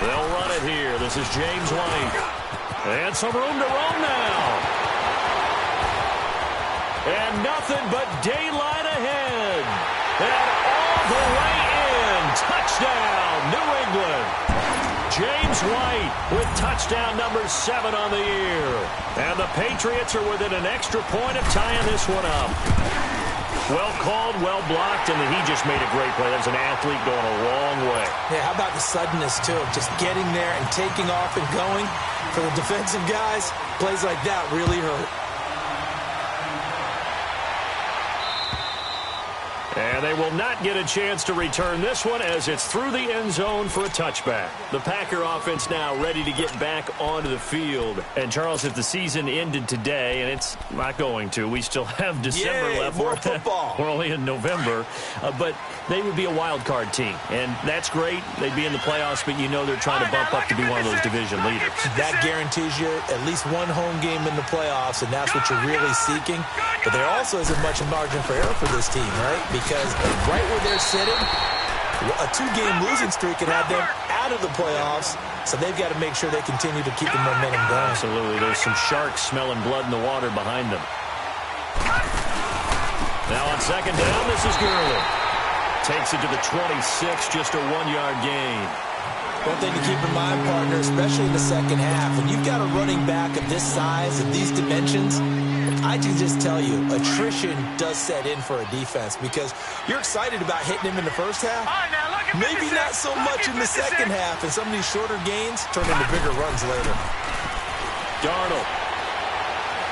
They'll run it here. This is James White. And some room to roam now. And nothing but daylight ahead. And all the way in. Touchdown, New England. James White with touchdown number 7 on the year. And the Patriots are within an extra point of tying this one up. Well called, well blocked, and he just made a great play. That's an athlete going a long way. Yeah, how about the suddenness, too, of just getting there and taking off and going? For the defensive guys, plays like that really hurt. And they will not get a chance to return this one as it's through the end zone for a touchback. The Packer offense now ready to get back onto the field. And, Charles, if the season ended today, and it's not going to, we still have December left. More football. We're only in November. But they would be a wild card team. And that's great. They'd be in the playoffs, but you know they're trying to bump up to be one of those division leaders. That guarantees you at least one home game in the playoffs, and that's what you're really seeking. But there also isn't much margin for error for this team, right? Because right where they're sitting, a 2-game losing streak could have them out of the playoffs, so they've got to make sure they continue to keep the momentum going. Absolutely. There's some sharks smelling blood in the water behind them. Now on second down, this is Gurley. Takes it to the 26, just a 1-yard gain. One thing to keep in mind, partner, especially in the second half, when you've got a running back of this size, of these dimensions, I can just tell you, attrition does set in for a defense because you're excited about hitting him in the first half. Maybe not so much in the second half, and some of these shorter gains turn into bigger runs later. Darnold.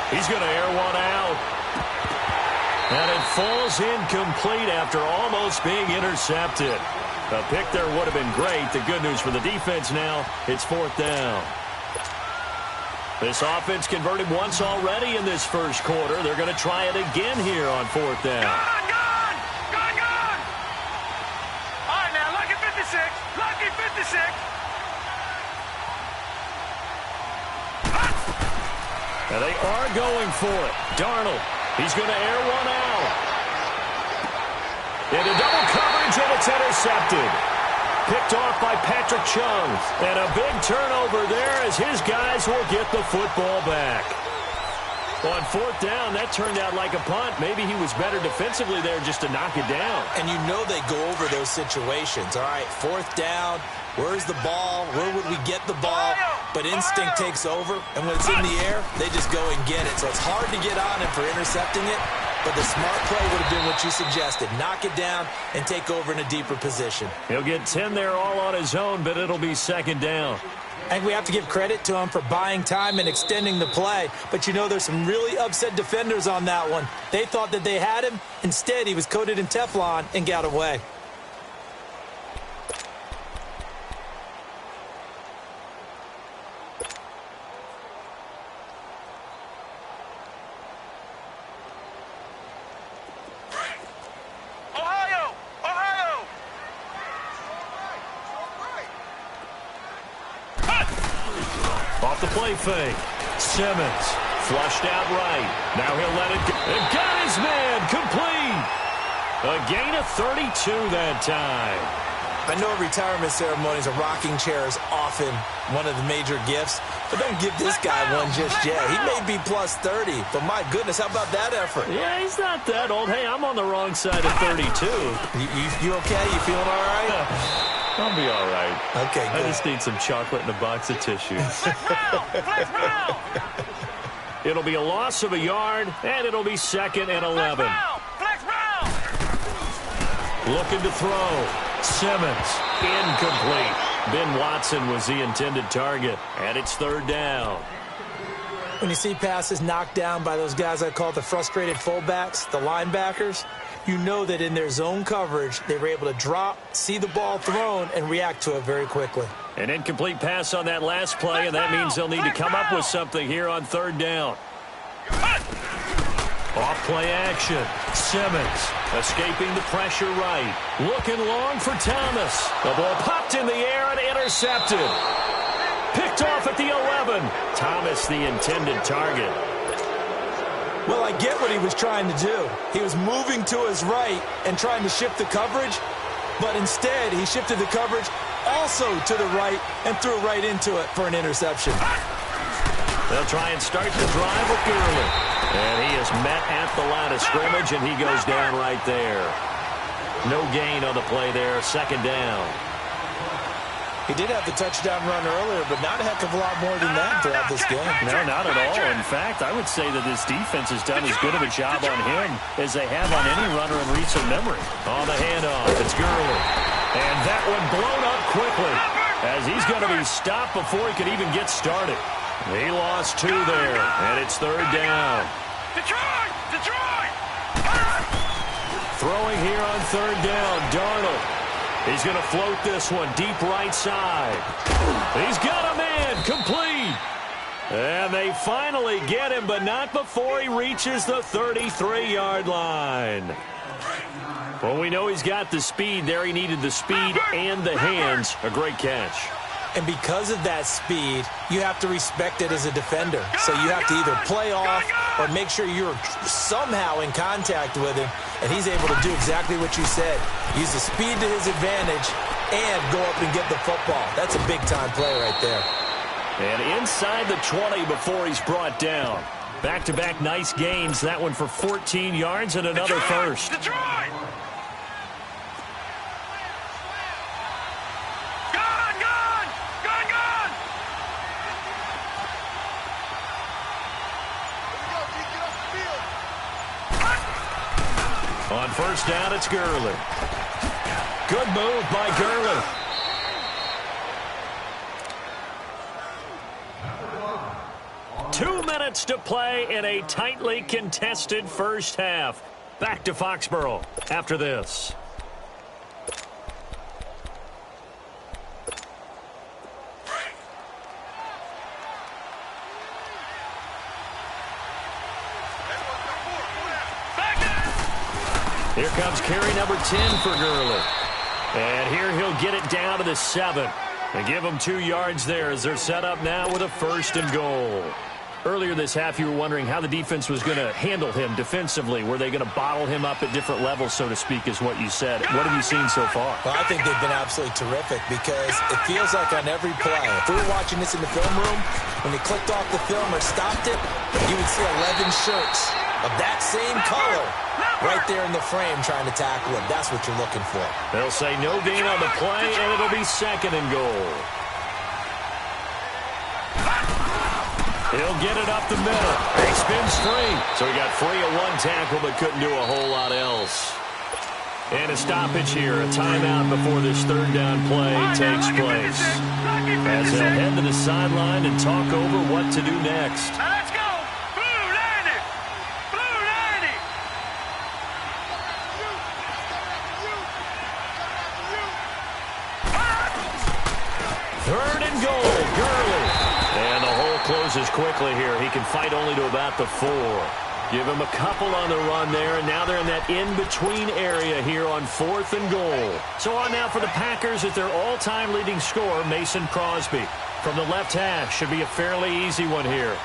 He's going to air one out. And it falls incomplete after almost being intercepted. A pick there would have been great. The good news for the defense now, it's 4th down. This offense converted once already in this first quarter. They're going to try it again here on 4th down. Gone! All right, now, lucky 56. Lucky 56. And they are going for it. Darnold, he's going to air one out. Into double coverage, and it's intercepted. Picked off by Patrick Chung. And a big turnover there as his guys will get the football back. On 4th down, that turned out like a punt. Maybe he was better defensively there just to knock it down. And you know they go over those situations. All right, 4th down, where's the ball? Where would we get the ball? But instinct takes over, and when it's in the air, they just go and get it. So it's hard to get on him for intercepting it, but the smart play would have been what you suggested. Knock it down and take over in a deeper position. He'll get 10 there all on his own, but it'll be 2nd down. I think we have to give credit to him for buying time and extending the play. But, you know, there's some really upset defenders on that one. They thought that they had him. Instead, he was coated in Teflon and got away. Off the play fake. Simmons flushed out right. Now he'll let it go. And got his man complete. A gain of 32 that time. I know retirement ceremonies, a rocking chair is often one of the major gifts, but don't give this guy one just yet. He may be plus 30, but my goodness, how about that effort? Yeah, he's not that old. Hey, I'm on the wrong side of 32. You okay? You feeling all right? I'll be all right. Okay, good. I just need some chocolate and a box of tissues. It'll be a loss of a yard, and it'll be 2nd and 11. Looking to throw. Simmons, incomplete. Ben Watson was the intended target, and it's 3rd down. When you see passes knocked down by those guys I call the frustrated fullbacks, the linebackers, you know that in their zone coverage, they were able to drop, see the ball thrown, and react to it very quickly. An incomplete pass on that last play, and that means they'll need to come up with something here on 3rd down. Off play action. Simmons escaping the pressure right. Looking long for Thomas. The ball popped in the air and intercepted. Picked off at the 11. Thomas the intended target. Well, I get what he was trying to do. He was moving to his right and trying to shift the coverage, but instead he shifted the coverage also to the right and threw right into it for an interception. They'll try and start the drive with Gurley. And he is met at the line of scrimmage, and he goes down right there. No gain on the play there, second down. He did have the touchdown run earlier, but not a heck of a lot more than that throughout this game. No, not at all. In fact, I would say that this defense has done as good of a job on him as they have on any runner in recent memory. On the handoff, it's Gurley. And that one blown up quickly as he's going to be stopped before he could even get started. He lost 2 there, and it's third down. Detroit! Throwing here on third down, Darnold. He's going to float this one deep right side. He's got a man, complete. And they finally get him, but not before he reaches the 33-yard line. Well, we know he's got the speed there. He needed the speed and the hands. A great catch. And because of that speed, you have to respect it as a defender. So you have to either play off or make sure you're somehow in contact with him, and he's able to do exactly what you said. Use the speed to his advantage and go up and get the football. That's a big-time play right there. And inside the 20 before he's brought down. Back-to-back nice gains. That one for 14 yards and another first. Detroit! On first down, it's Gurley. Good move by Gurley. Two minutes to play in a tightly contested first half. Back to Foxborough after this. Here comes carry number 10 for Gurley. And here he'll get it down to the 7. And give him 2 yards there as they're set up now with a first and goal. Earlier this half, you were wondering how the defense was going to handle him defensively. Were they going to bottle him up at different levels, so to speak, is what you said. What have you seen so far? Well, I think they've been absolutely terrific because it feels like on every play, if we were watching this in the film room, when they clicked off the film or stopped it, you would see 11 shirts of that same color right there in the frame trying to tackle him. That's what you're looking for. They'll say no gain on the play, and it'll be second and goal. He'll get it up the middle. He spins free. So he got free of one tackle but couldn't do a whole lot else. And a stoppage here, a timeout before this third down play takes place. As they'll head to the sideline and talk over what to do next. Now let's go. Blue Landy. Blue Landy. Third and goal, Gurley. And the hole closes quickly here. He can fight only to about the 4. Give him a couple on the run there, and now they're in that in-between area here on 4th and goal. So on now for the Packers at their all-time leading scorer, Mason Crosby. From the left hash, should be a fairly easy one here.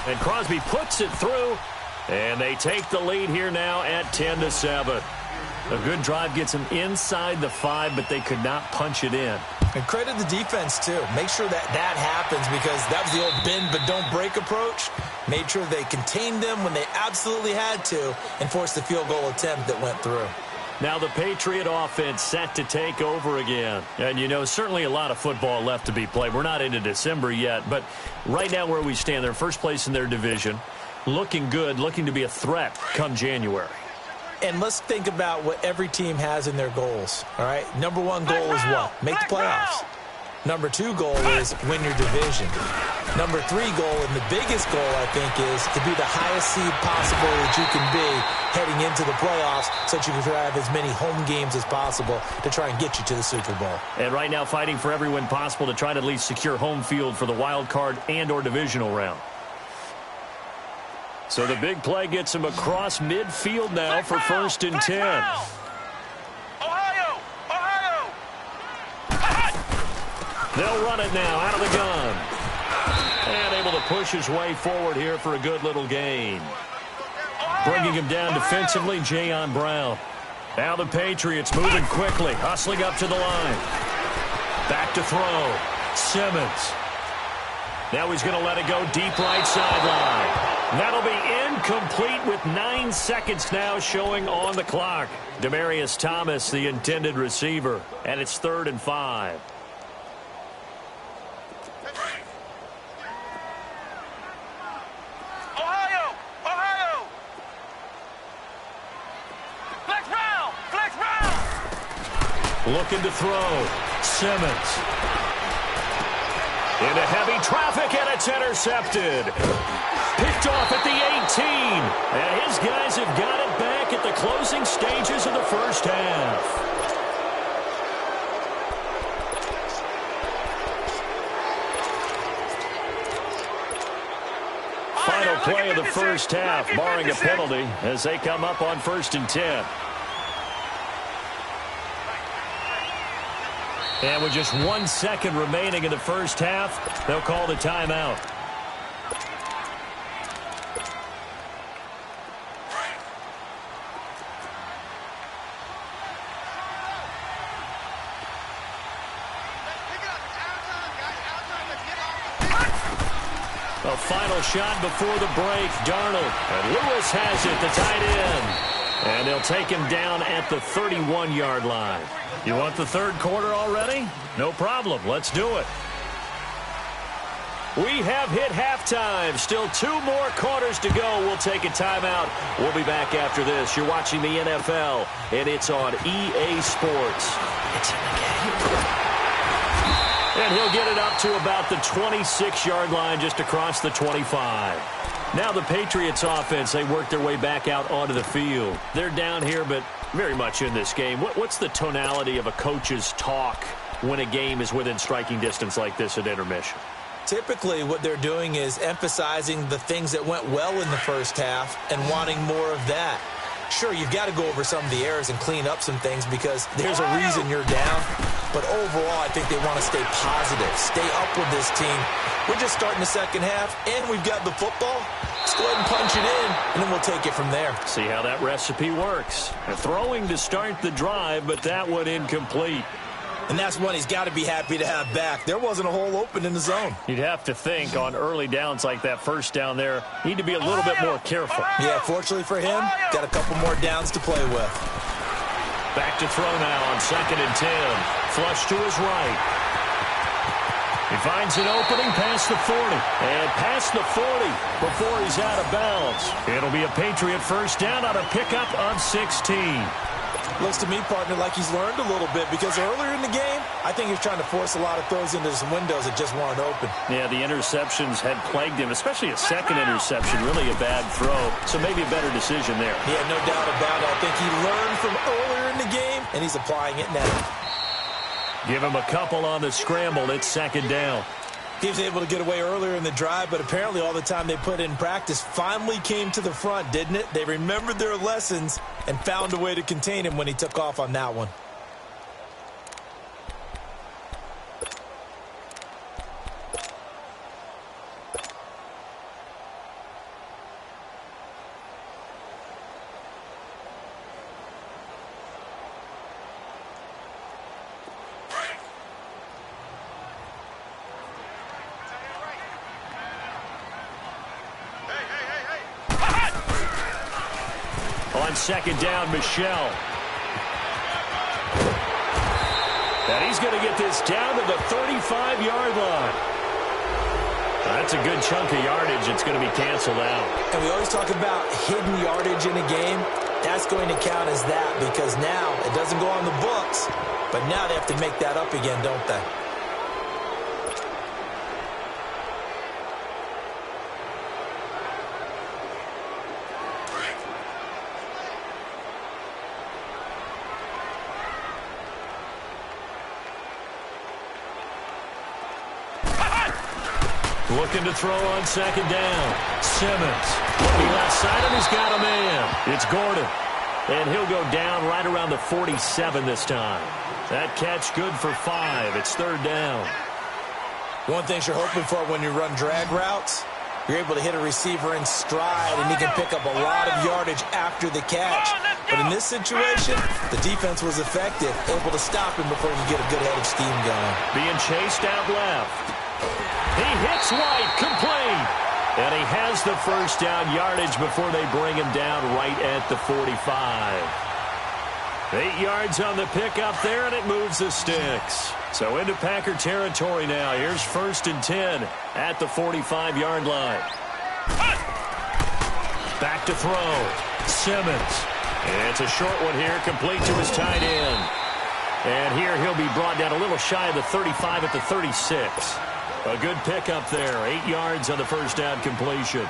And Crosby puts it through, and they take the lead here now at 10-7. A good drive gets them inside the 5, but they could not punch it in. And credit the defense, too. Make sure that happens because that was the old bend but don't break approach. Made sure they contained them when they absolutely had to and forced the field goal attempt that went through. Now the Patriot offense set to take over again. And, you know, certainly a lot of football left to be played. We're not into December yet, but right now where we stand, they're first place in their division. Looking good, looking to be a threat come January. And let's think about what every team has in their goals, all right? Number one goal is what? Make the playoffs. Number 2 goal is win your division. Number 3 goal, and the biggest goal, I think, is to be the highest seed possible that you can be heading into the playoffs so that you can have as many home games as possible to try and get you to the Super Bowl. And right now fighting for every win possible to try to at least secure home field for the wild card and or divisional round. So the big play gets him across midfield now for 1st and 10. Ohio! They'll run it now out of the gun. And able to push his way forward here for a good little gain. Bringing him down defensively, Jayon Brown. Now the Patriots moving quickly, hustling up to the line. Back to throw. Simmons. Now he's going to let it go deep right sideline. That'll be incomplete with 9 seconds now showing on the clock. Demaryius Thomas, the intended receiver, and it's 3rd and 5. Looking to throw. Simmons. Into heavy traffic, and it's intercepted. Picked off at the 18. And his guys have got it back at the closing stages of the first half. Final play of the first half, barring a penalty, as they come up on 1st and 10. And with just 1 second remaining in the first half, they'll call the timeout. A final shot before the break. Darnold. And Lewis has it, the tight end. And they'll take him down at the 31-yard line. You want the 3rd quarter already? No problem. Let's do it. We have hit halftime. Still 2 more quarters to go. We'll take a timeout. We'll be back after this. You're watching the NFL, and it's on EA Sports. It's in the game. And he'll get it up to about the 26-yard line, just across the 25. Now the Patriots offense, they work their way back out onto the field. They're down here, but very much in this game. What's the tonality of a coach's talk when a game is within striking distance like this at intermission? Typically, what they're doing is emphasizing the things that went well in the first half and wanting more of that. Sure, you've got to go over some of the errors and clean up some things because there's a reason you're down. But overall, I think they want to stay positive, stay up with this team. We're just starting the second half, and we've got the football. Let's go ahead and punch it in, and then we'll take it from there. See how that recipe works. Throwing to start the drive, but that one incomplete. And that's one he's got to be happy to have back. There wasn't a hole open in the zone. You'd have to think on early downs like that first down there, need to be a little bit more careful. Yeah, fortunately for him, got a couple more downs to play with. Back to throw now on 2nd and 10. Flush to his right. He finds an opening past the 40. And past the 40 before he's out of bounds. It'll be a Patriot first down on a pickup of 16. Looks to me, partner, like he's learned a little bit because earlier in the game, I think he's trying to force a lot of throws into some windows that just weren't open. Yeah, the interceptions had plagued him, especially a second interception, really a bad throw. So maybe a better decision there. Yeah, no doubt about it. I think he learned from earlier in the game, and he's applying it now. Give him a couple on the scramble. It's 2nd down. He was able to get away earlier in the drive, but apparently all the time they put in practice finally came to the front, didn't it? They remembered their lessons and found a way to contain him when he took off on that one. On 2nd down, Michelle. And he's going to get this down to the 35-yard line. That's a good chunk of yardage. It's going to be canceled out. And we always talk about hidden yardage in a game. That's going to count as that because now it doesn't go on the books, but now they have to make that up again, don't they? Looking to throw on second down. Simmons. Looking left side, and he's got a man. It's Gordon. And he'll go down right around the 47 this time. That catch good for 5. It's third down. One thing you're hoping for when you run drag routes, you're able to hit a receiver in stride, and he can pick up a lot of yardage after the catch. But in this situation, the defense was effective, able to stop him before he could get a good head of steam going. Being chased out left. He hits White, complete. And he has the first down yardage before they bring him down right at the 45. 8 yards on the pickup there, and it moves the sticks. So into Packer territory now. Here's 1st and 10 at the 45-yard line. Back to throw. Simmons. And it's a short one here, complete to his tight end. And here he'll be brought down a little shy of the 35 at the 36. A good pickup there. 8 yards on the first down completion.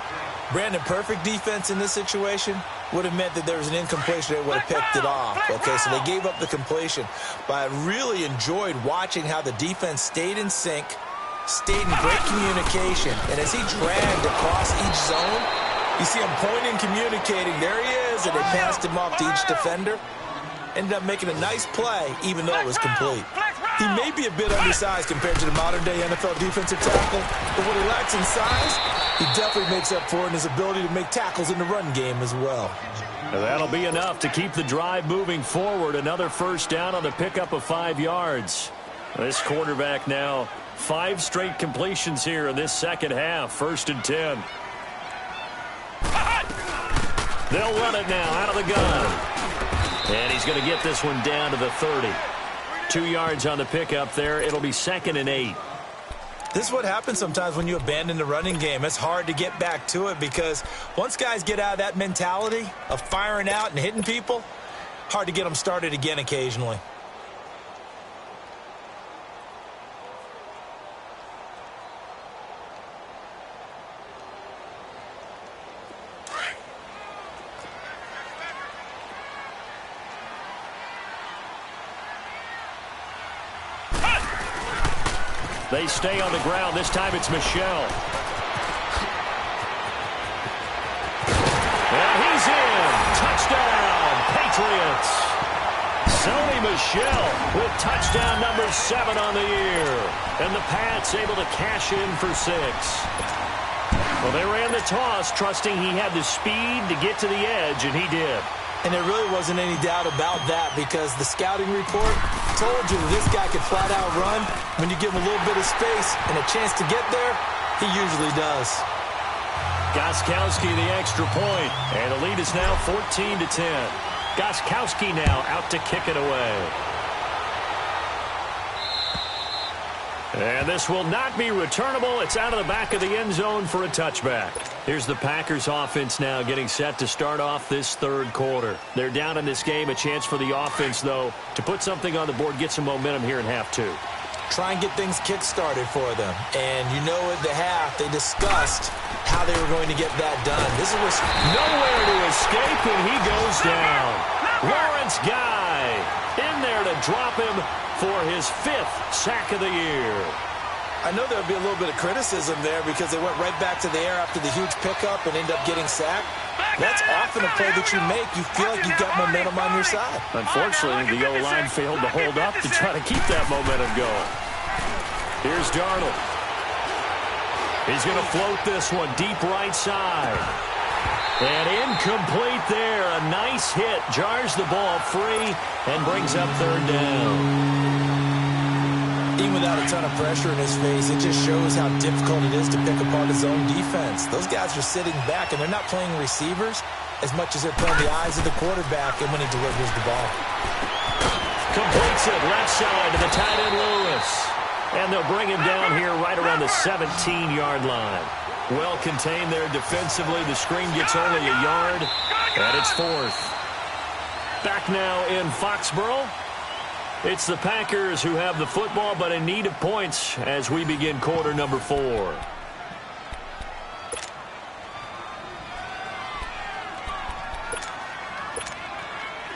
Brandon, perfect defense in this situation would have meant that there was an incompletion. They would have picked it off. Okay, so they gave up the completion. But I really enjoyed watching how the defense stayed in sync, stayed in great communication. And as he dragged across each zone, you see him pointing, communicating. There he is, and they passed him off to each defender. Ended up making a nice play, even though it was complete. He may be a bit undersized compared to the modern-day NFL defensive tackle, but what he lacks in size, he definitely makes up for in his ability to make tackles in the run game as well. And that'll be enough to keep the drive moving forward. Another first down on the pickup of 5 yards. This quarterback now 5 straight completions here in this second half. 1st and 10. They'll run it now out of the gun. And he's going to get this one down to the 30. 2 yards on the pickup there. It'll be 2nd and 8. This is what happens sometimes when you abandon the running game. It's hard to get back to it because once guys get out of that mentality of firing out and hitting people, hard to get them started again occasionally. They stay on the ground. This time it's Michel. And he's in. Touchdown, Patriots. Sony Michel with touchdown number 7 on the year. And the Pats able to cash in for 6. Well, they ran the toss, trusting he had the speed to get to the edge, and he did. And there really wasn't any doubt about that because the scouting report told you that this guy could flat out run. When you give him a little bit of space and a chance to get there, he usually does. Gostkowski the extra point, and the lead is now 14-10. Gostkowski now out to kick it away. And this will not be returnable. It's out of the back of the end zone for a touchback. Here's the Packers offense now getting set to start off this third quarter. They're down in this game. A chance for the offense, though, to put something on the board, get some momentum here in half 2. Try and get things kick-started for them. And you know at the half, they discussed how they were going to get that done. This is nowhere to escape, and he goes down. Lawrence Guy in there to drop him for his 5th sack of the year. I know there'll be a little bit of criticism there because they went right back to the air after the huge pickup and end up getting sacked. That's often a play that you make. You feel like you've got momentum on your side. Unfortunately, the O-line failed to hold up to try to keep that momentum going. Here's Darnold. He's going to float this one deep right side. And incomplete there. A nice hit. Jars the ball free and brings up third down. Even without a ton of pressure in his face, it just shows how difficult it is to pick apart his own defense. Those guys are sitting back, and they're not playing receivers as much as they're playing the eyes of the quarterback and when he delivers the ball. Completes it left side to the tight end Lewis. And they'll bring him down here right around the 17-yard line. Well contained there defensively. The screen gets only a yard, and it's 4th. Back now in Foxborough. It's the Packers who have the football, but in need of points as we begin quarter number 4.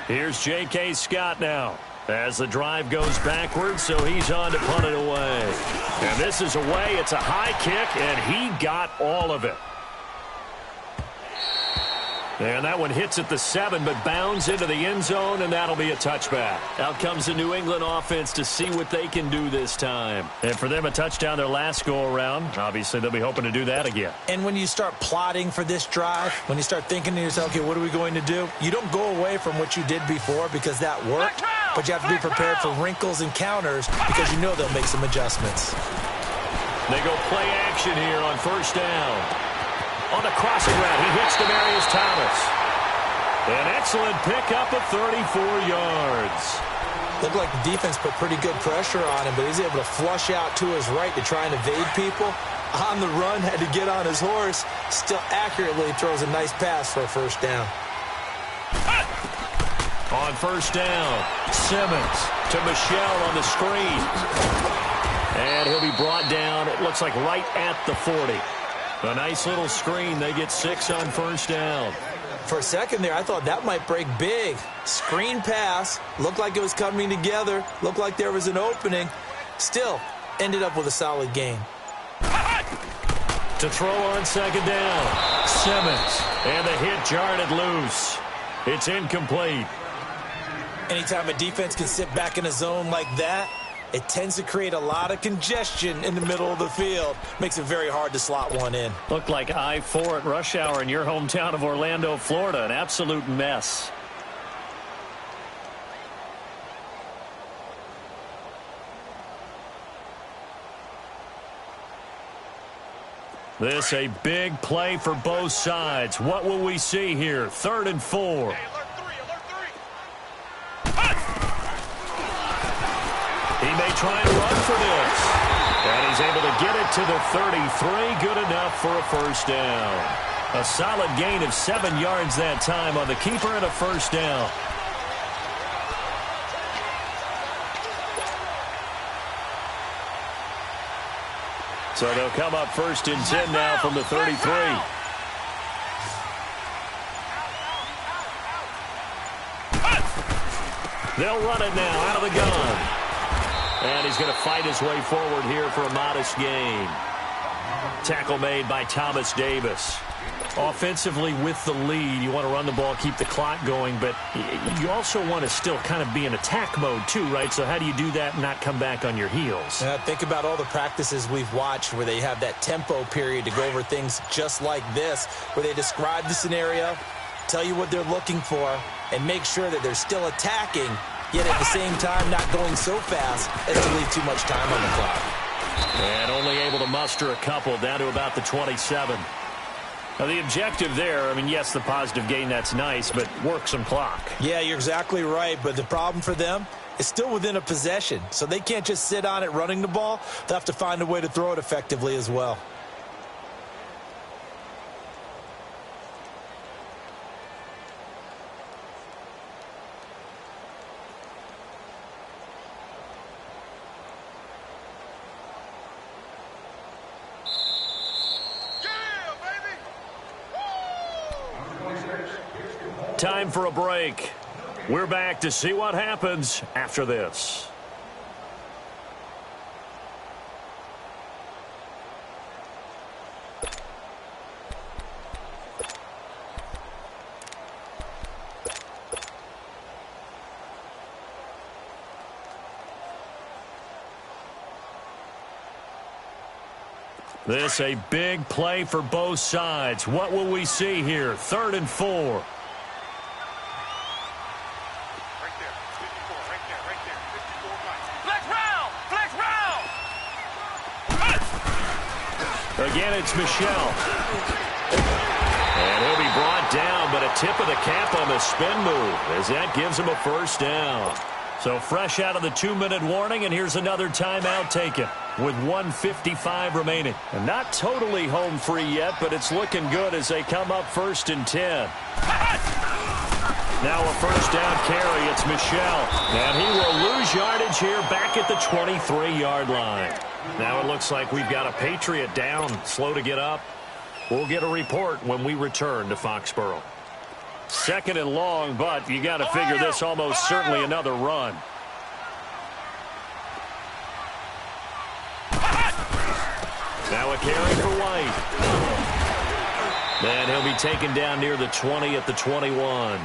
Here's J.K. Scott now. As the drive goes backwards, so he's on to punt it away. And this is away. It's a high kick, and he got all of it. And that one hits at the 7, but bounds into the end zone, and that'll be a touchback. Out comes the New England offense to see what they can do this time. And for them, a touchdown their last go-around. Obviously, they'll be hoping to do that again. And when you start plotting for this drive, when you start thinking to yourself, okay, what are we going to do? You don't go away from what you did before because that worked, but you have to be prepared for wrinkles and counters because you know they'll make some adjustments. They go play action here on first down. On the crossing route, he hits Demaryius Thomas. An excellent pickup of 34 yards. Looked like the defense put pretty good pressure on him, but he's able to flush out to his right to try and evade people. On the run, had to get on his horse. Still accurately throws a nice pass for a first down. On first down, Simmons to Michel on the screen. And he'll be brought down, it looks like right at the 40. A nice little screen. They get 6 on first down. For a second there, I thought that might break big. Screen pass. Looked like it was coming together. Looked like there was an opening. Still, ended up with a solid gain. To throw on second down, Simmons. And the hit jarred it loose. It's incomplete. Anytime a defense can sit back in a zone like that, it tends to create a lot of congestion in the middle of the field. Makes it very hard to slot one in. Looked like I-4 at rush hour in your hometown of Orlando, Florida. An absolute mess. This a big play for both sides. What will we see here? 3rd and 4. He may try and run for this. And he's able to get it to the 33. Good enough for a first down. A solid gain of 7 yards that time on the keeper and a first down. So they'll come up 1st and 10 now from the 33. They'll run it now out of the gun. And he's going to fight his way forward here for a modest gain. Tackle made by Thomas Davis. Offensively with the lead, you want to run the ball, keep the clock going, but you also want to still kind of be in attack mode too, right? So how do you do that and not come back on your heels? Think about all the practices we've watched where they have that tempo period to go over things just like this, where they describe the scenario, tell you what they're looking for, and make sure that they're still attacking, yet at the same time not going so fast as to leave too much time on the clock. And only able to muster a couple down to about the 27. Now the objective there, I mean, yes, the positive gain, that's nice, but work some clock. Yeah, you're exactly right, but the problem for them is still within a possession, so they can't just sit on it running the ball. They'll have to find a way to throw it effectively as well. Time for a break. We're back to see what happens after this. This a big play for both sides. What will we see here? 3rd and 4. Again, it's Michel. And he'll be brought down, but a tip of the cap on the spin move as that gives him a first down. So fresh out of the 2-minute warning, and here's another timeout taken with 1:55 remaining. And not totally home free yet, but it's looking good as they come up 1st and 10. Now a first down carry. It's Michel. And he will lose yardage here back at the 23-yard line. Now it looks like we've got a Patriot down, slow to get up. We'll get a report when we return to Foxborough. 2nd and long, but you got to figure this almost certainly another run. Now a carry for White. And he'll be taken down near the 20 at the 21.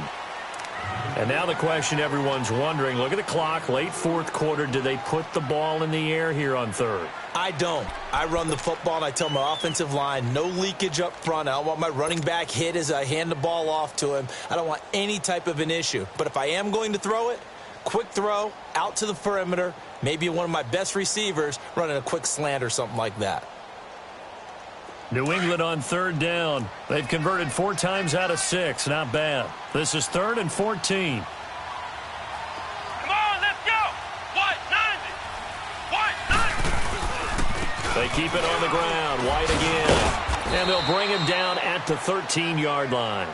And now the question everyone's wondering, look at the clock, late fourth quarter, do they put the ball in the air here on third? I don't. I run the football, and I tell my offensive line, no leakage up front. I don't want my running back hit as I hand the ball off to him. I don't want any type of an issue. But if I am going to throw it, quick throw, out to the perimeter, maybe one of my best receivers running a quick slant or something like that. New England on third down. They've converted 4 times out of 6. Not bad. This is 3rd and 14. Come on, let's go. White, 90. White, 90. They keep it on the ground. White again. And they'll bring him down at the 13-yard line.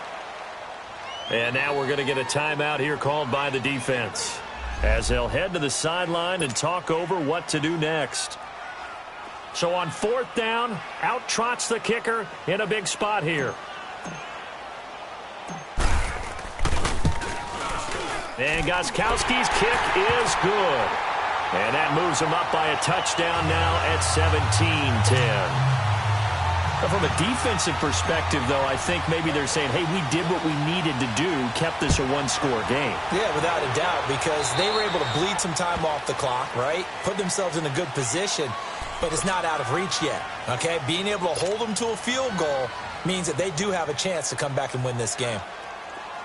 And now we're going to get a timeout here called by the defense, as they'll head to the sideline and talk over what to do next. So on 4th down, out trots the kicker in a big spot here. And Gostkowski's kick is good. And that moves him up by a touchdown now at 17-10. From a defensive perspective, though, I think maybe they're saying, hey, we did what we needed to do, kept this a one-score game. Yeah, without a doubt, because they were able to bleed some time off the clock, right? Put themselves in a good position, but it's not out of reach yet, okay? Being able to hold them to a field goal means that they do have a chance to come back and win this game.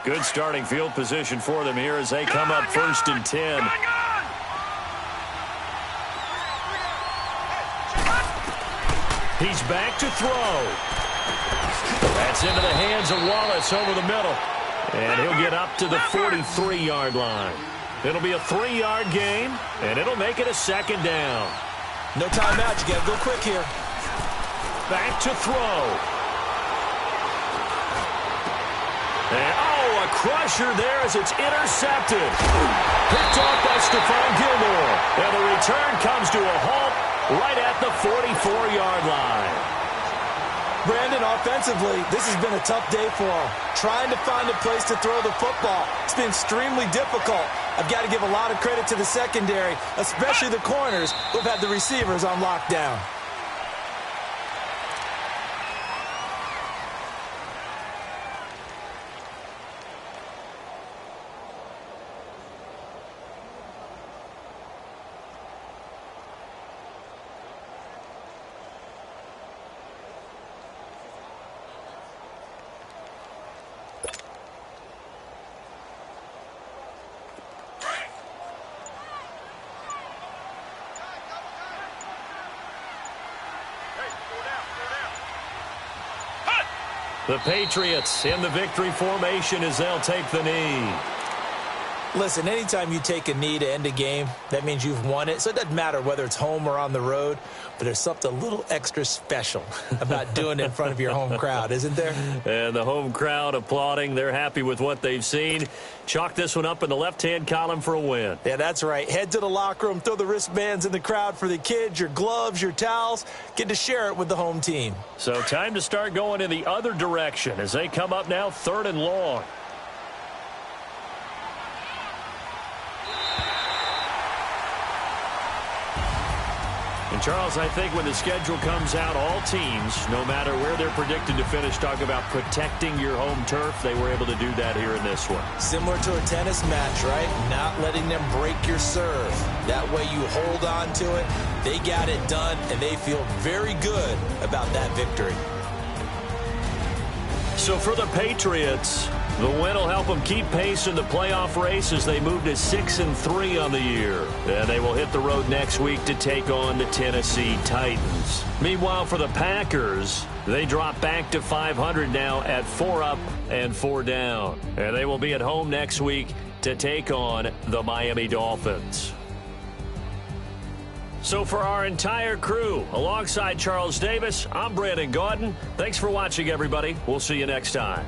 Good starting field position for them here as they come up 1st and 10. He's back to throw. That's into the hands of Wallace over the middle. And he'll get up to the 43-yard line. It'll be a 3-yard gain, and it'll make it a 2nd down. No timeout. You got to go quick here. Back to throw. And, oh, a crusher there as it's intercepted. Picked off by Stephon Gilmore. And the return comes to a halt right at the 44-yard line. Brandon, offensively, this has been a tough day for him. Trying to find a place to throw the football. It's been extremely difficult. I've got to give a lot of credit to the secondary, especially the corners who've had the receivers on lockdown. The Patriots in the victory formation as they'll take the knee. Listen, anytime you take a knee to end a game, that means you've won it. So it doesn't matter whether it's home or on the road, but there's something a little extra special about doing it in front of your home crowd, isn't there? And the home crowd applauding. They're happy with what they've seen. Chalk this one up in the left-hand column for a win. Yeah, that's right. Head to the locker room, throw the wristbands in the crowd for the kids, your gloves, your towels. Get to share it with the home team. So time to start going in the other direction as they come up now 3rd and long. And Charles, I think when the schedule comes out, all teams, no matter where they're predicted to finish, talk about protecting your home turf. They were able to do that here in this one. Similar to a tennis match, right? Not letting them break your serve. That way you hold on to it. They got it done, and they feel very good about that victory. So for the Patriots, the win will help them keep pace in the playoff race as they move to 6-3 on the year. And they will hit the road next week to take on the Tennessee Titans. Meanwhile, for the Packers, they drop back to 500 now at 4 up and 4 down. And they will be at home next week to take on the Miami Dolphins. So for our entire crew, alongside Charles Davis, I'm Brandon Gaudin. Thanks for watching, everybody. We'll see you next time.